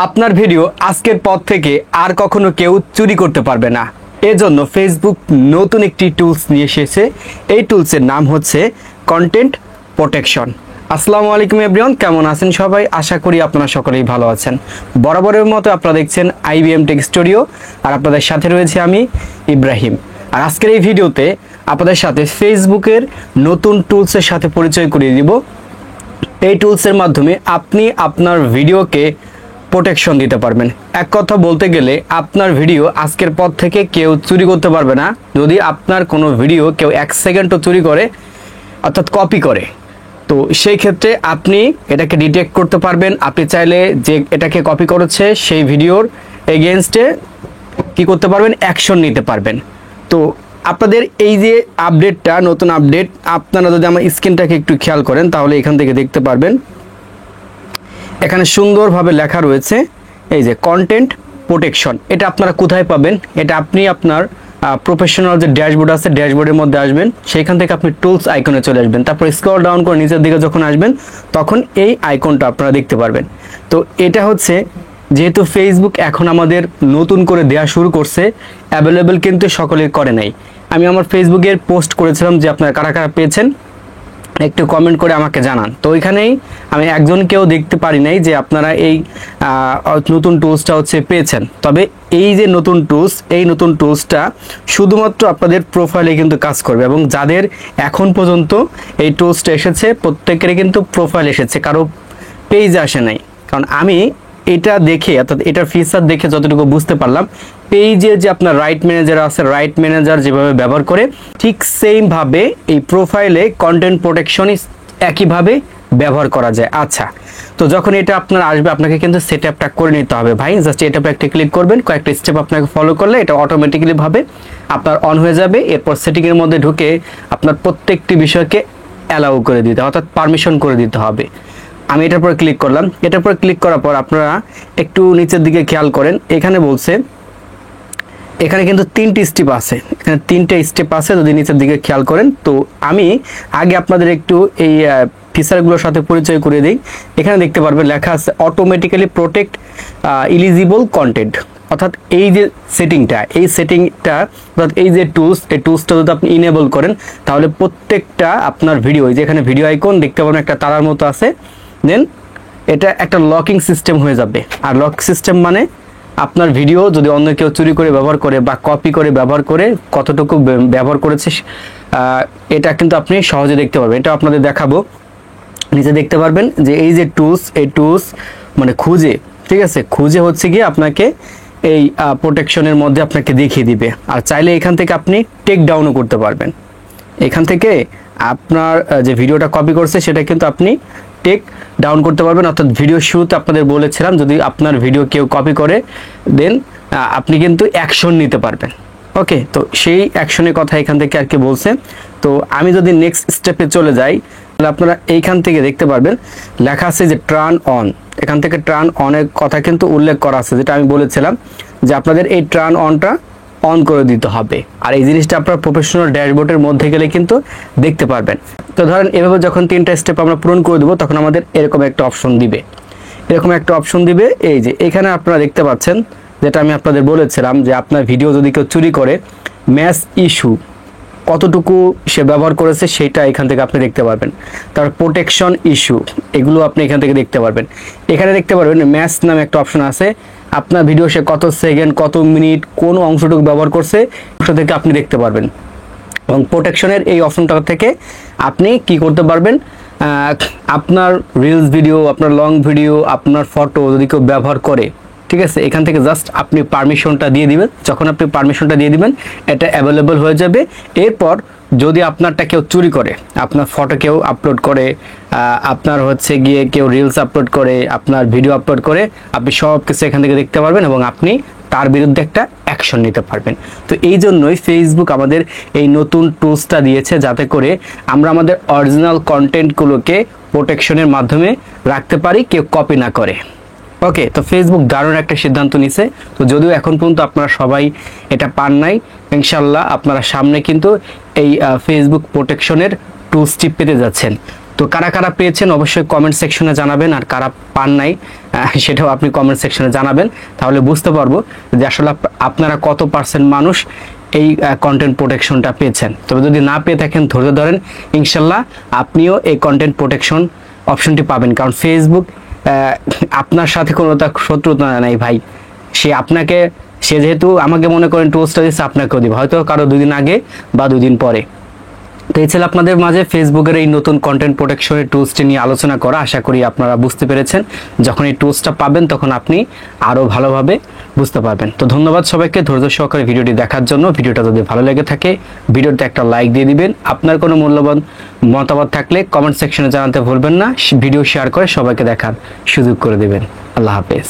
আপনার ভিডিও আজকের পর থেকে আর কখনো কেউ চুরি করতে পারবে না। এজন্য ফেসবুক নতুন একটি টুলস নিয়ে এসেছে। এই টুলসের নাম হচ্ছে কন্টেন্ট প্রোটেকশন। আসসালামু আলাইকুম এভরিওয়ান, কেমন আছেন সবাই? আশা করি আপনারা সকলেই ভালো আছেন। বরাবরের মতো আপনারা দেখছেন IBM টেক স্টুডিও, আর আপনাদের সাথে রয়েছে আমি ইব্রাহিম। আর আজকের এই ভিডিওতে আপনাদের সাথে ফেসবুকের নতুন টুলসের সাথে পরিচয় করিয়ে দিব। এই টুলসের মাধ্যমে আপনি আপনার ভিডিওকে প্রোটেকশন দিতে পারবেন। এক কথা বলতে গেলে আপনার ভিডিও আজকের পর থেকে কেউ চুরি করতে পারবে না। যদি আপনার কোনো ভিডিও কেউ 1 সেকেন্ডও চুরি করে, অর্থাৎ কপি করে, তো সেই ক্ষেত্রে আপনি এটাকে ডিটেক্ট করতে পারবেন। আপনি চাইলে যে এটাকে কপি করেছে সেই ভিডিওর এগেনস্টে কি করতে পারবেন, অ্যাকশন নিতে পারবেন। তো আপনাদের এই যে আপডেটটা, নতুন আপডেট, আপনারা যদি আমার স্ক্রিনটাকে একটু খেয়াল করেন তাহলে এখান থেকে দেখতে পারবেন এখানে সুন্দরভাবে লেখা রয়েছে এই যে কন্টেন্ট প্রোটেকশন। এটা আপনারা কোথায় পাবেন? এটা আপনি আপনার প্রফেশনাল যে ড্যাশবোর্ড আছে, ড্যাশবোর্ডের মধ্যে আসবেন, সেইখান থেকে আপনি টুলস আইকনে চলে আসবেন। তারপর স্ক্রল ডাউন করে নিচের দিকে যখন আসবেন তখন এই আইকনটা আপনারা দেখতে পারবেন। তো এটা হচ্ছে, যেহেতু ফেসবুক এখন আমাদের নতুন করে দেওয়া শুরু করছে, অ্যাভেলেবেল কিন্তু সকলে করে নাই। আমি আমার ফেসবুকের পোস্ট করেছিলাম যে আপনারা কারা কারা পেয়েছেন একটু কমেন্ট করে আমাকে জানান। তো ওইখানেই আমি একজনকেও দেখতে পারি নাই যে আপনারা এই নতুন টুলসটা হচ্ছে পেয়েছেন। তবে এই যে নতুন টুলস, এই নতুন টুলসটা শুধুমাত্র আপনাদের প্রোফাইলে কিন্তু কাজ করবে, এবং যাদের এখন পর্যন্ত এই টুলসটা এসেছে প্রত্যেকেরই কিন্তু প্রোফাইল এসেছে, কারো পেজ আসে নাই। কারণ আমি এটা দেখে, অর্থাৎ এটার ফিচার দেখে যতটুকু বুঝতে পারলাম, পেজে যে আপনার রাইট ম্যানেজার আছে, রাইট ম্যানেজার যেভাবে ব্যবহার করে ঠিক সেমভাবে এই প্রোফাইলে কন্টেন্ট প্রোটেকশনই একইভাবে ব্যবহার করা যায়। আচ্ছা, তো যখন এটা আপনার আসবে আপনাকে কিন্তু সেট আপটা করে নিতে হবে ভাই। জাস্ট এটা একটা ক্লিক করবেন, কয়েকটা স্টেপ আপনাকে ফলো করলে এটা অটোমেটিক্যালি ভাবে আপনার অন হয়ে যাবে। এরপর সেটিংয়ের মধ্যে ঢুকে আপনার প্রত্যেকটি বিষয়কে অ্যালাউ করে দিতে, অর্থাৎ পারমিশন করে দিতে হবে। আমি এটার পর ক্লিক করলাম। এটার পর ক্লিক করার পর আপনারা একটু নিচের দিকে খেয়াল করেন, এখানে বলছে, এখানে কিন্তু 3টি স্টেপ আছে, এখানে 3টে স্টেপ আছে যদি নিচের দিকে খেয়াল করেন। তো আমি আগে আপনাদের একটু এই ফিচারগুলোর সাথে পরিচয় করে দিই। এখানে দেখতে পারবেন লেখা আছে অটোমেটিক্যালি প্রোটেক্ট ইলিজিবল কন্টেন্ট। অর্থাৎ এই যে সেটিংটা, এই সেটিংটা, অর্থাৎ এই যে টুলস, এই টুলসটা যদি আপনি ইনেবল করেন তাহলে প্রত্যেকটা আপনার ভিডিও, যেখানে ভিডিও আইকন দেখতে পাবেন একটা তারার মতো আছে, দেন এটা একটা লকিং সিস্টেম হয়ে যাবে। আর লক সিস্টেম মানে আপনার ভিডিও যদি অন্য কেউ চুরি করে ব্যবহার করে বা কপি করে ব্যবহার করে, কতটুকু ব্যবহার করেছে এটা কিন্তু আপনি সহজে দেখতে পারবেন। এটা আপনাদের দেখাবো। নিচে দেখতে পারবেন যে এই যে টুলস, এই টুলস মানে খুঁজে, ঠিক আছে, খুঁজে হচ্ছে গিয়ে আপনাকে এই প্রোটেকশনের মধ্যে আপনাকে দেখিয়ে দিবে। আর চাইলে এখান থেকে আপনি টেক ডাউনও করতে পারবেন। এখান থেকে আপনার যে ভিডিওটা কপি করছে সেটা কিন্তু আপনি টেক ডাউন করতে পারবেন। অর্থাৎ ভিডিও শুরুতে আপনাদের বলেছিলাম যদি আপনার ভিডিও কেউ কপি করে দেন আপনি কিন্তু অ্যাকশন নিতে পারবেন। ওকে, তো সেই অ্যাকশনের কথা এখান থেকে আর কি বলছে। তো আমি যদি নেক্সট স্টেপে চলে যাই তাহলে আপনারা এইখান থেকে দেখতে পারবেন লেখা আছে যে টার্ন অন। এখান থেকে টার্ন অনের কথা কিন্তু উল্লেখ করা আছে, যেটা আমি বলেছিলাম যে আপনাদের এই টার্ন অনটা অন করে দিতে হবে। আর এই জিনিসটা আপনার প্রফেশনাল ড্যাশবোর্ডের মধ্যে গেলে কিন্তু দেখতে পারবেন। তো ধরেন এভাবে যখন 3টা স্টেপ আমরা পূরণ করে দেবো তখন আমাদের এরকম একটা অপশন দিবে, এরকম একটা অপশন দিবে। এই যে এখানে আপনারা দেখতে পাচ্ছেন যেটা আমি আপনাদের বলেছিলাম যে আপনার ভিডিও যদি কেউ চুরি করে, ম্যাচ ইস্যু কতটুকু সে ব্যবহার করেছে সেটা এখান থেকে আপনি দেখতে পারবেন। তারপর প্রোটেকশন ইস্যু, এগুলো আপনি এখান থেকে দেখতে পারবেন। এখানে দেখতে পারবেন ম্যাচ নামে একটা অপশন আছে, আপনার ভিডিও সে কত সেকেন্ড, কত মিনিট, কোন অংশটুকু ব্যবহার করছে অংশ থেকে আপনি দেখতে পারবেন। এবং প্রোটেকশনের এই অপশনটা থেকে আপনি কি করতে পারবেন, আপনার রিলস ভিডিও, আপনার লং ভিডিও, আপনার ফটো যদি কেউ ব্যবহার করে, ঠিক আছে, এখান থেকে জাস্ট আপনি পারমিশনটা দিয়ে দিবেন। যখন আপনি পারমিশনটা দিয়ে দিবেন এটা অ্যাভেলেবল হয়ে যাবে। এরপর যদি আপনারটা কেউ চুরি করে, আপনার ফটো কেউ আপলোড করে, আপনার হচ্ছে গিয়ে কেউ রিলস আপলোড করে, আপনার ভিডিও আপলোড করে, আপনি সব কিছু এখান থেকে দেখতে পারবেন এবং আপনি তার বিরুদ্ধে একটা অ্যাকশন নিতে পারবেন। তো এই জন্যই ফেসবুক আমাদের এই নতুন টুলসটা দিয়েছে, যাতে করে আমরা আমাদের অরিজিনাল কন্টেন্টগুলোকে প্রোটেকশনের মাধ্যমে রাখতে পারি, কেউ কপি না করে। ওকে, তো ফেসবুক দারুণ একটা সিদ্ধান্ত নিছে। তো যদিও এখন পর্যন্ত আপনারা সবাই এটা পান নাই, ইনশাল্লাহ আপনারা সামনে কিন্তু এই ফেসবুক প্রোটেকশনের টুলসটি পেতে যাচ্ছেন। তো কারা কারা পেয়েছেন অবশ্যই কমেন্ট সেকশনে জানাবেন, আর কারা পান নাই সেটাও আপনি কমেন্ট সেকশনে জানাবেন, তাহলে বুঝতে পারবো যে আসলে আপনারা কত পার্সেন্ট মানুষ এই কন্টেন্ট প্রোটেকশনটা পেয়েছেন। তবে যদি না পেয়ে থাকেন ধৈর্য ধরেন, ইনশাল্লাহ আপনিও এই কন্টেন্ট প্রোটেকশন অপশনটি পাবেন। কারণ ফেসবুক আপনার সাথে কোনো শত্রুতা নাই ভাই, সে যেহেতু আমাকে মনে করেন টুলসটা দিচ্ছে, আপনাকেও দিবে, হয়তো কারো 2 দিন আগে বা 2 দিন পরে। তো এই ছিল আপনাদের মাঝে ফেসবুকের এই নতুন কন্টেন্ট প্রোটেকশনের টুলসটি নিয়ে আলোচনা করা। আশা করি আপনারা বুঝতে পেরেছেন। যখন এই টুলসটা পাবেন তখন আপনি আরও ভালোভাবে বুঝতে পারবেন। তো ধন্যবাদ সবাইকে ধৈর্য সহকারে ভিডিওটি দেখার জন্য। ভিডিওটা যদি ভালো লেগে থাকে ভিডিওতে একটা লাইক দিয়ে দিবেন। আপনার কোনো মূল্যবান মতামত থাকলে কমেন্ট সেকশনে জানাতে ভুলবেন না। ভিডিও শেয়ার করে সবাইকে দেখার সুযোগ করে দেবেন। আল্লাহ হাফেজ।